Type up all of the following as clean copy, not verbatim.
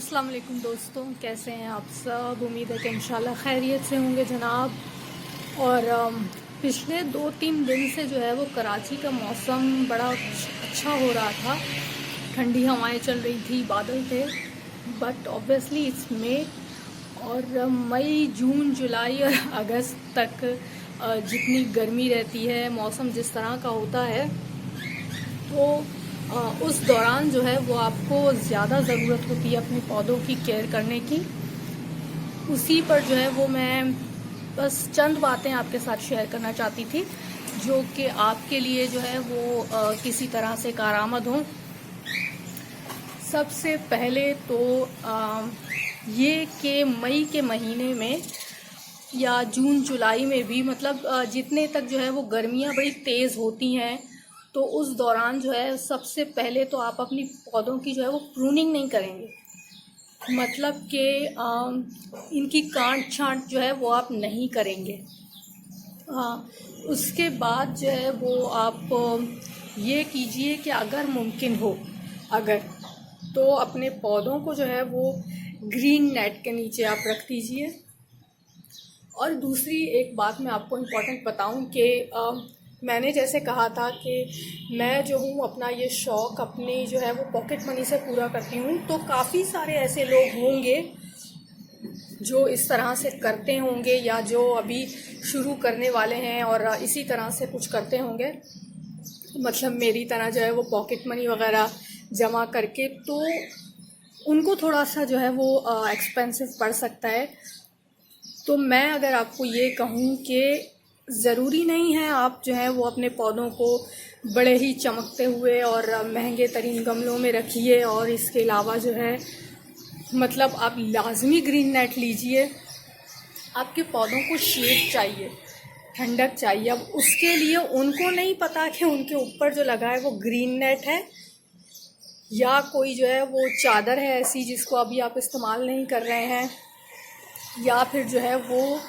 अस्सलाम वालेकुम दोस्तों, कैसे हैं आप सब। उम्मीद है कि इंशाल्लाह खैरियत से होंगे जनाब। और पिछले 2-3 दिन से जो है वो कराची का मौसम बड़ा अच्छा हो रहा था। ठंडी हवाएं चल रही थी, बादल थे। बट ऑब्वियसली इट्स मई, और मई जून जुलाई और अगस्त तक जितनी गर्मी रहती है, मौसम जिस तरह का होता है, तो उस दौरान जो है वो आपको ज़्यादा ज़रूरत होती है अपने पौधों की केयर करने की। उसी पर जो है वो मैं बस चंद बातें आपके साथ शेयर करना चाहती थी, जो कि आपके लिए जो है वो किसी तरह से कारआमद हों। सबसे पहले तो ये कि मई के महीने में या जून जुलाई में भी, मतलब जितने तक जो है वो गर्मियाँ बड़ी तेज़ होती हैं, तो उस दौरान जो है सबसे पहले तो आप अपनी पौधों की जो है वो प्रूनिंग नहीं करेंगे। मतलब कि इनकी काट छांट जो है वो आप नहीं करेंगे। उसके बाद जो है वो आप ये कीजिए कि अगर मुमकिन हो, अगर तो अपने पौधों को जो है वो ग्रीन नेट के नीचे आप रख दीजिए। और दूसरी एक बात मैं आपको इम्पोर्टेंट बताऊं कि मैंने जैसे कहा था कि मैं जो हूँ अपना ये शौक़ अपनी जो है वो पॉकेट मनी से पूरा करती हूँ, तो काफ़ी सारे ऐसे लोग होंगे जो इस तरह से करते होंगे, या जो अभी शुरू करने वाले हैं और इसी तरह से कुछ करते होंगे, मतलब मेरी तरह जो है वो पॉकेट मनी वगैरह जमा करके। तो उनको थोड़ा सा जो है वो एक्सपेंसिव पड़ सकता है। तो मैं अगर आपको ये कहूँ कि ज़रूरी नहीं है आप जो है वो अपने पौधों को बड़े ही चमकते हुए और महंगे तरीन गमलों में रखिए, और इसके अलावा जो है मतलब आप लाजमी ग्रीन नेट लीजिए। आपके पौधों को शेड चाहिए, ठंडक चाहिए। अब उसके लिए उनको नहीं पता कि उनके ऊपर जो लगा है वो ग्रीन नेट है या कोई जो है वो चादर है ऐसी जिसको अभी आप इस्तेमाल नहीं कर रहे हैं, या फिर जो है वो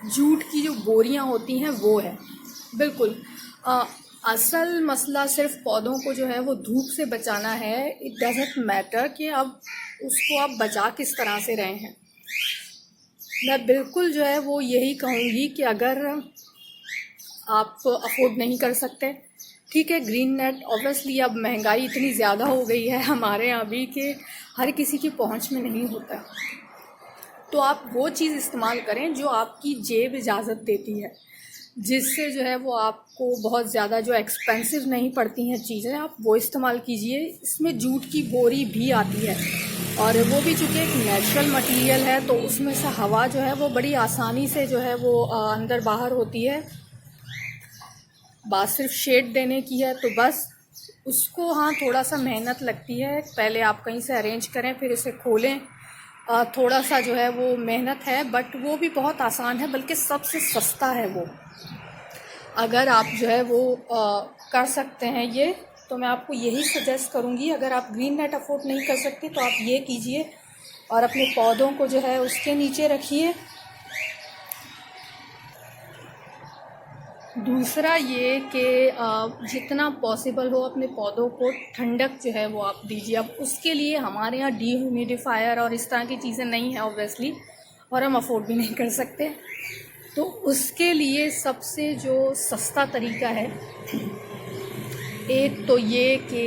जूट की जो बोरियां होती हैं वो है। बिल्कुल असल मसला सिर्फ पौधों को जो है वो धूप से बचाना है। इट डजंट मैटर कि अब उसको आप बचा किस तरह से रहे हैं। मैं बिल्कुल जो है वो यही कहूँगी कि अगर आप अफोर्ड नहीं कर सकते, ठीक है, ग्रीन नेट ऑब्वियसली अब महंगाई इतनी ज़्यादा हो गई है हमारे यहाँ भी कि हर किसी की पहुँच में नहीं होता, तो आप वो चीज़ इस्तेमाल करें जो आपकी जेब इजाज़त देती है, जिससे जो है वो आपको बहुत ज़्यादा जो एक्सपेंसिव नहीं पड़ती हैं चीज़ें, आप वो इस्तेमाल कीजिए। इसमें जूट की बोरी भी आती है, और वो भी चूँकि एक नेचुरल मटेरियल है, तो उसमें से हवा जो है वो बड़ी आसानी से जो है वो अंदर बाहर होती है। बात सिर्फ शेड देने की है, तो बस उसको हाँ थोड़ा सा मेहनत लगती है। पहले आप कहीं से अरेंज करें, फिर इसे खोलें, थोड़ा सा जो है वो मेहनत है, बट वो भी बहुत आसान है, बल्कि सबसे सस्ता है वो। अगर आप जो है वो कर सकते हैं ये, तो मैं आपको यही सजेस्ट करूँगी। अगर आप ग्रीन नेट अफोर्ड नहीं कर सकते तो आप ये कीजिए और अपने पौधों को जो है उसके नीचे रखिए। दूसरा ये कि जितना पॉसिबल हो अपने पौधों को ठंडक जो है वो आप दीजिए। अब उसके लिए हमारे यहाँ डीह्यूमिडिफायर और इस तरह की चीज़ें नहीं है ऑब्वियसली, और हम अफोर्ड भी नहीं कर सकते। तो उसके लिए सबसे जो सस्ता तरीका है, एक तो ये कि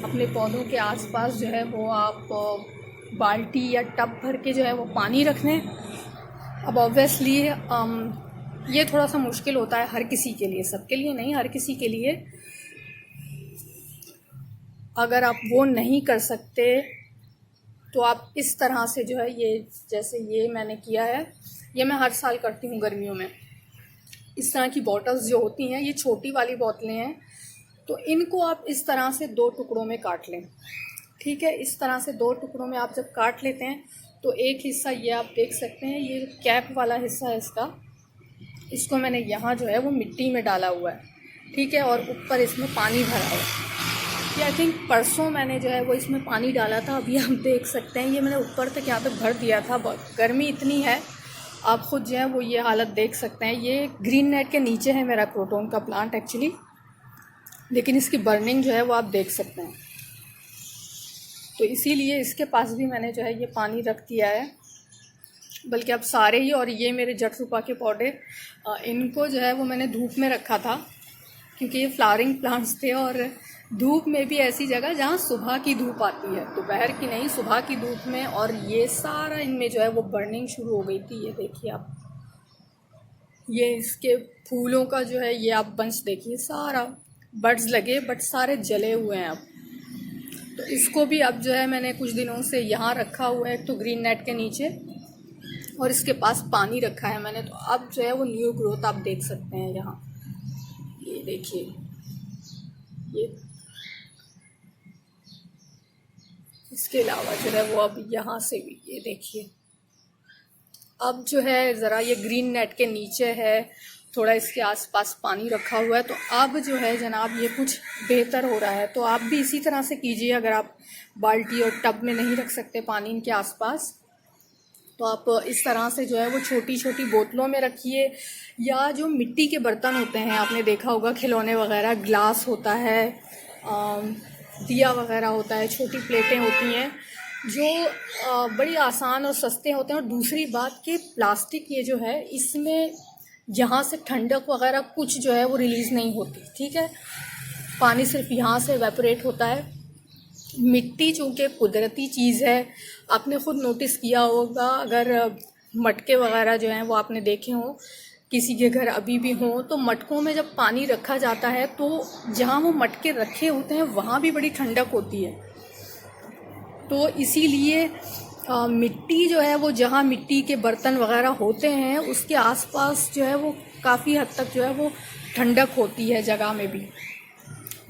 अपने पौधों के आसपास जो है वो आप बाल्टी या टब भर के जो है वो पानी रख लें। अब ऑब्वियसली ये थोड़ा सा मुश्किल होता है हर किसी के लिए, सबके लिए नहीं, हर किसी के लिए। अगर आप वो नहीं कर सकते तो आप इस तरह से जो है, ये जैसे ये मैंने किया है, ये मैं हर साल करती हूँ गर्मियों में। इस तरह की बॉटल्स जो होती हैं, ये छोटी वाली बोतलें हैं, तो इनको आप इस तरह से 2 टुकड़ों में काट लें। ठीक है, इस तरह से 2 टुकड़ों में आप जब काट लेते हैं तो एक हिस्सा ये आप देख सकते हैं, ये कैप वाला हिस्सा है इसका, इसको मैंने यहाँ जो है वो मिट्टी में डाला हुआ है। ठीक है, और ऊपर इसमें पानी भरा हुआ है। ये आई थिंक परसों मैंने जो है वो इसमें पानी डाला था। अभी आप देख सकते हैं ये मैंने ऊपर तक यहाँ तक भर दिया था। गर्मी इतनी है, आप खुद जो है वो ये हालत देख सकते हैं। ये ग्रीन नेट के नीचे है मेरा क्रोटोन का प्लांट एक्चुअली, लेकिन इसकी बर्निंग जो है वो आप देख सकते हैं। तो इसीलिए इसके पास भी मैंने जो है ये पानी रख दिया है। बल्कि अब सारे ही, और ये मेरे जटरूपा के पौधे, इनको जो है वो मैंने धूप में रखा था क्योंकि ये फ्लावरिंग प्लांट्स थे, और धूप में भी ऐसी जगह जहाँ सुबह की धूप आती है, दोपहर की नहीं, सुबह की धूप में। और ये सारा इनमें जो है वो बर्निंग शुरू हो गई थी। ये देखिए आप, ये इसके फूलों का जो है ये आप बंच देखिए, सारा बड्स लगे बट सारे जले हुए हैं अब। तो इसको भी अब जो है मैंने कुछ दिनों से यहाँ रखा हुआ है, तो ग्रीन नेट के नीचे, और इसके पास पानी रखा है मैंने। तो अब जो है वो न्यू ग्रोथ आप देख सकते हैं यहाँ, ये देखिए, ये इसके अलावा जो है वो अब यहाँ से भी ये देखिए, अब जो है ज़रा ये ग्रीन नेट के नीचे है, थोड़ा इसके आसपास पानी रखा हुआ है, तो अब जो है जनाब ये कुछ बेहतर हो रहा है। तो आप भी इसी तरह से कीजिए। अगर आप बाल्टी और टब में नहीं रख सकते पानी इनके आसपास, तो आप इस तरह से जो है वो छोटी छोटी बोतलों में रखिए, या जो मिट्टी के बर्तन होते हैं, आपने देखा होगा खिलौने वगैरह, ग्लास होता है, दिया वगैरह होता है, छोटी प्लेटें होती हैं, जो बड़ी आसान और सस्ते होते हैं। और दूसरी बात कि प्लास्टिक ये जो है, इसमें यहाँ से ठंडक वगैरह कुछ जो है वो रिलीज़ नहीं होती, ठीक है, पानी सिर्फ यहाँ से एवेपोरेट होता है। मिट्टी चूँकि कुदरती चीज़ है, आपने ख़ुद नोटिस किया होगा, अगर मटके वगैरह जो हैं वो आपने देखे हों, किसी के घर अभी भी हों, तो मटकों में जब पानी रखा जाता है तो जहाँ वो मटके रखे होते हैं वहाँ भी बड़ी ठंडक होती है। तो इसीलिए मिट्टी जो है वो, जहाँ मिट्टी के बर्तन वगैरह होते हैं उसके आसपास जो है वो काफ़ी हद तक जो है वो ठंडक होती है जगह में भी।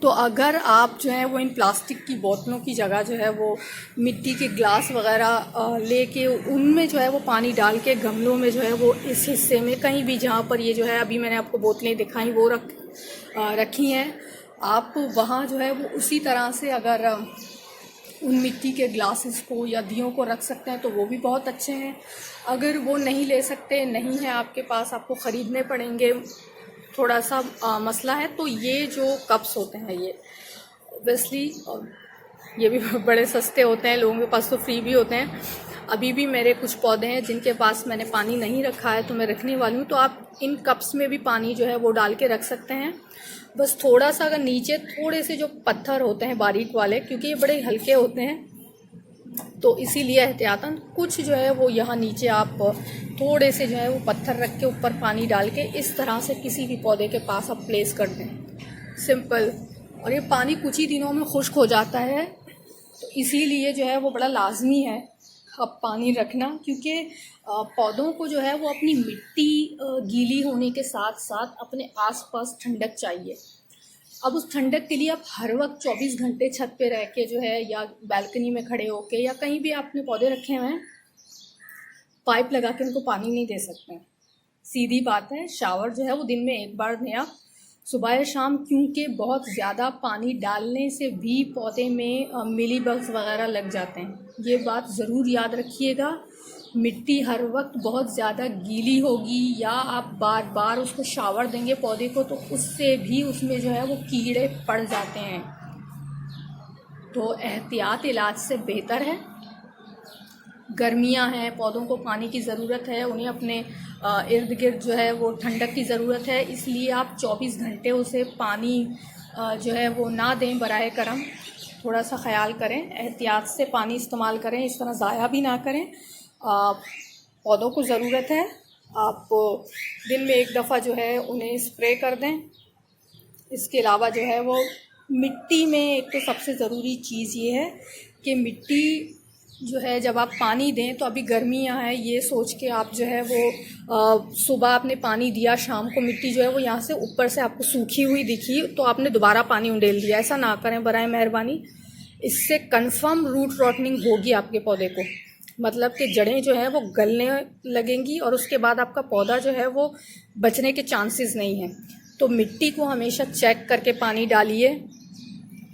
तो अगर आप जो है वो इन प्लास्टिक की बोतलों की जगह जो है वो मिट्टी के ग्लास वगैरह लेके उनमें जो है वो पानी डाल के गमलों में जो है वो इस हिस्से में कहीं भी जहाँ पर ये जो है अभी मैंने आपको बोतलें दिखाई वो रखी हैं, आप वहाँ जो है वो उसी तरह से अगर उन मिट्टी के ग्लासेस को या दियों को रख सकते हैं तो वो भी बहुत अच्छे हैं। अगर वो नहीं ले सकते, नहीं है आपके पास, आपको ख़रीदने पड़ेंगे, थोड़ा सा मसला है, तो ये जो कप्स होते हैं ये ऑब्वियसली ये भी बड़े सस्ते होते हैं, लोगों के पास तो फ्री भी होते हैं। अभी भी मेरे कुछ पौधे हैं जिनके पास मैंने पानी नहीं रखा है, तो मैं रखने वाली हूँ। तो आप इन कप्स में भी पानी जो है वो डाल के रख सकते हैं। बस थोड़ा सा अगर नीचे थोड़े से जो पत्थर होते हैं बारीक वाले, क्योंकि ये बड़े हल्के होते हैं, तो इसीलिए एहतियातन कुछ जो है वो यहाँ नीचे आप थोड़े से जो है वो पत्थर रख के ऊपर पानी डाल के इस तरह से किसी भी पौधे के पास आप प्लेस कर दें, सिंपल। और ये पानी कुछ ही दिनों में खुश्क हो जाता है, तो इसीलिए जो है वो बड़ा लाजमी है अब पानी रखना, क्योंकि पौधों को जो है वो अपनी मिट्टी गीली होने के साथ साथ अपने आसपास ठंडक चाहिए। अब उस ठंडक के लिए आप हर वक्त 24 घंटे छत पे रह के जो है, या बैल्कनी में खड़े होके, या कहीं भी आपने पौधे रखे हुए हैं, पाइप लगा के उनको पानी नहीं दे सकते। सीधी बात है, शावर जो है वो दिन में एक बार दें आप, सुबह या शाम, क्योंकि बहुत ज़्यादा पानी डालने से भी पौधे में मिली बग्स वगैरह लग जाते हैं। ये बात ज़रूर याद रखिएगा। मिट्टी हर वक्त बहुत ज़्यादा गीली होगी, या आप बार बार उसको शावर देंगे पौधे को, तो उससे भी उसमें जो है वो कीड़े पड़ जाते हैं। तो एहतियात इलाज से बेहतर है। गर्मियां हैं, पौधों को पानी की ज़रूरत है, उन्हें अपने इर्द गिर्द जो है वो ठंडक की ज़रूरत है, इसलिए आप 24 घंटे उसे पानी जो है वो ना दें बराए करम। थोड़ा सा ख्याल करें, एहतियात से पानी इस्तेमाल करें, इस तरह ज़ाया भी ना करें। पौधों को ज़रूरत है, आप दिन में एक दफ़ा जो है उन्हें स्प्रे कर दें। इसके अलावा जो है वो मिट्टी में एक तो सबसे ज़रूरी चीज़ ये है कि मिट्टी जो है जब आप पानी दें, तो अभी गर्मियाँ हैं, ये सोच के आप जो है वो सुबह आपने पानी दिया, शाम को मिट्टी जो है वो यहाँ से ऊपर से आपको सूखी हुई दिखी तो आपने दोबारा पानी उंडेल दिया। ऐसा ना करें बराए मेहरबानी, इससे कंफर्म रूट रॉटनिंग होगी आपके पौधे को, मतलब कि जड़ें जो हैं वो गलने लगेंगी और उसके बाद आपका पौधा जो है वो बचने के चांसेस नहीं हैं। तो मिट्टी को हमेशा चेक करके पानी डालिए।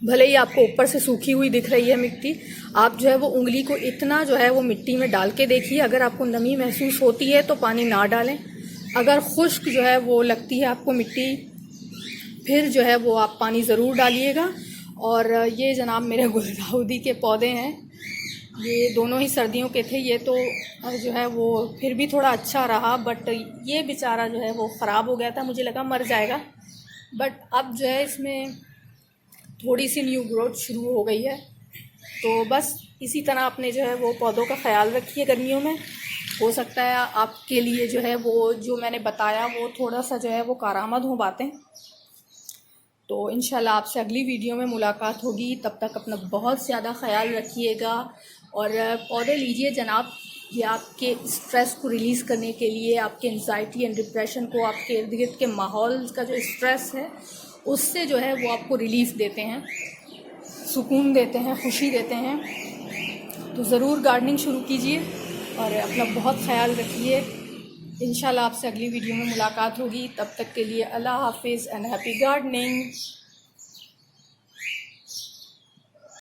भले ही आपको ऊपर से सूखी हुई दिख रही है मिट्टी, आप जो है वो उंगली को इतना जो है वो मिट्टी में डाल के देखिए। अगर आपको नमी महसूस होती है तो पानी ना डालें, अगर खुश्क जो है वो लगती है आपको मिट्टी, फिर जो है वो आप पानी ज़रूर डालिएगा। और ये जनाब मेरे गुलदाउदी के पौधे हैं, ये दोनों ही सर्दियों के थे। ये तो जो है वो फिर भी थोड़ा अच्छा रहा, बट ये बेचारा जो है वो ख़राब हो गया था, मुझे लगा मर जाएगा। बट अब जो है इसमें थोड़ी सी न्यू ग्रोथ शुरू हो गई है। तो बस इसी तरह अपने जो है वो पौधों का ख्याल रखिए गर्मियों में। हो सकता है आपके लिए जो है वो जो मैंने बताया वो थोड़ा सा जो है वो कारआमद हो बातें। तो इंशाल्लाह आपसे अगली वीडियो में मुलाकात होगी। तब तक अपना बहुत ज़्यादा ख़याल रखिएगा और पौधे लीजिए जनाब। ये आपके स्ट्रेस को रिलीज़ करने के लिए, आपके एंजाइटी एंड डिप्रेशन को, आपके इर्द गिर्द के माहौल का जो स्ट्रेस है उससे जो है वो आपको रिलीफ़ देते हैं, सुकून देते हैं, खुशी देते हैं। तो ज़रूर गार्डनिंग शुरू कीजिए और अपना बहुत ख्याल रखिए। इंशाल्लाह आपसे अगली वीडियो में मुलाकात होगी। तब तक के लिए अल्लाह हाफिज़ एंड हैप्पी गार्डनिंग।